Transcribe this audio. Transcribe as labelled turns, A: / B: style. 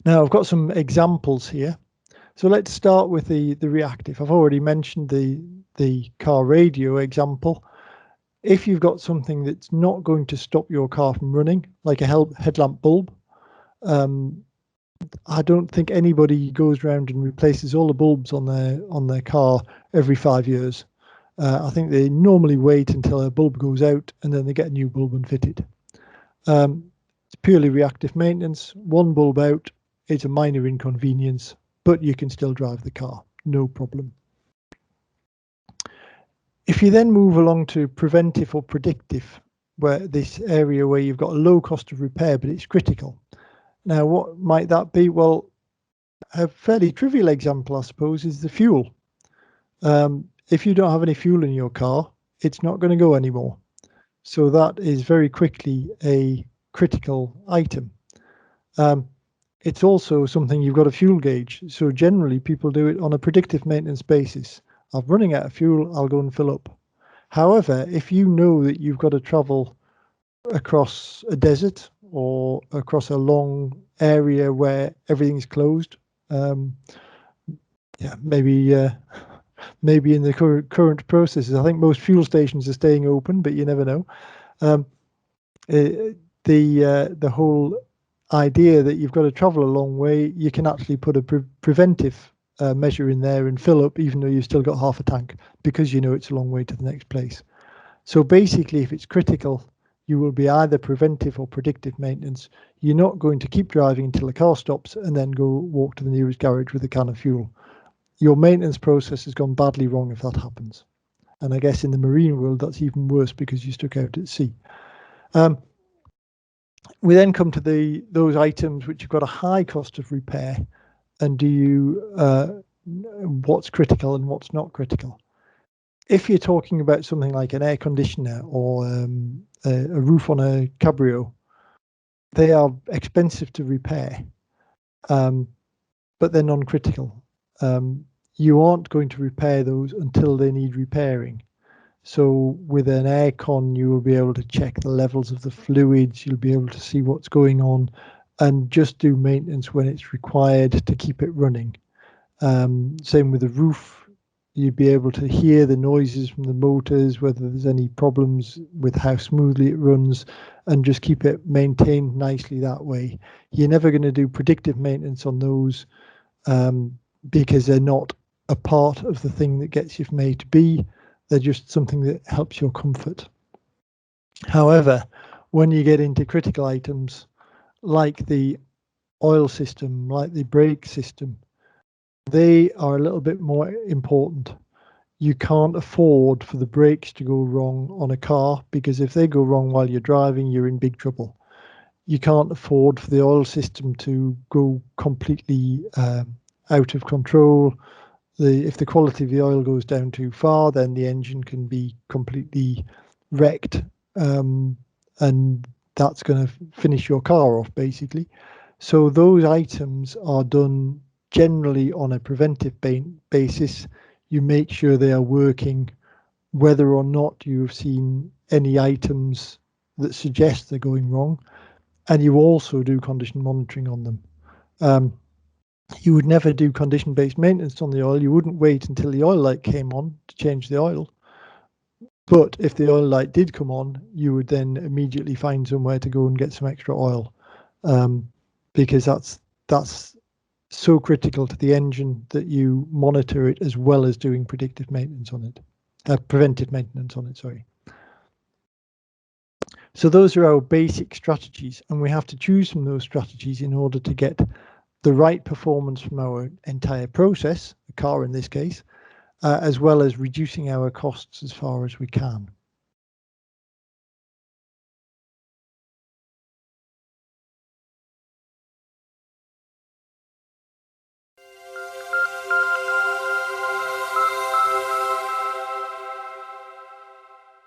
A: Now I've got some examples here. So let's start with the reactive. I've already mentioned the car radio example. If you've got something that's not going to stop your car from running, like a headlamp bulb, I don't think anybody goes around and replaces all the bulbs on their car every 5 years. I think they normally wait until a bulb goes out and then they get a new bulb and fit it. It's purely reactive maintenance. One bulb out, it's a minor inconvenience, but you can still drive the car, no problem. If you then move along to preventive or predictive, where this area where you've got a low cost of repair, but it's critical. Now, what might that be? Well, a fairly trivial example, I suppose, is the fuel. If you don't have any fuel in your car, it's not going to go anymore. So that is very quickly a critical item. It's also something you've got a fuel gauge. So generally people do it on a predictive maintenance basis. I'm running out of fuel, I'll go and fill up. However, if you know that you've got to travel across a desert or across a long area where everything's closed, yeah, maybe in the current processes, I think most fuel stations are staying open, but you never know. The whole idea that you've got to travel a long way, you can actually put a preventive measure in there and fill up, even though you've still got half a tank, because you know it's a long way to the next place. So basically, if it's critical, you will be either preventive or predictive maintenance. You're not going to keep driving until the car stops and then go walk to the nearest garage with a can of fuel. Your maintenance process has gone badly wrong if that happens. And I guess in the marine world, that's even worse because you're stuck out at sea. We then come to those items which have got a high cost of repair, and do you what's critical and what's not critical. If you're talking about something like an air conditioner or a roof on a cabrio, they are expensive to repair, but they're non-critical. You aren't going to repair those until they need repairing. So with an aircon, you will be able to check the levels of the fluids, you'll be able to see what's going on and just do maintenance when it's required to keep it running. Same with the roof, you'd be able to hear the noises from the motors, whether there's any problems with how smoothly it runs, and just keep it maintained nicely that way. You're never going to do predictive maintenance on those because they're not a part of the thing that gets you from A to B. They're just something that helps your comfort. However, when you get into critical items like the oil system, like the brake system, they are a little bit more important. You can't afford for the brakes to go wrong on a car, because if they go wrong while you're driving, you're in big trouble. You can't afford for the oil system to go completely out of control. If the quality of the oil goes down too far, then the engine can be completely wrecked, and that's going to finish your car off, basically. So those items are done generally on a preventive basis. You make sure they are working, whether or not you've seen any items that suggest they're going wrong, and you also do condition monitoring on them. You would never do condition-based maintenance on the oil. You wouldn't wait until the oil light came on to change the oil. But if the oil light did come on, you would then immediately find somewhere to go and get some extra oil, because that's so critical to the engine that you monitor it as well as doing predictive maintenance on it, preventive maintenance on it, sorry. So those are our basic strategies, and we have to choose from those strategies in order to get the right performance from our entire process, the car in this case, as well as reducing our costs as far as we can.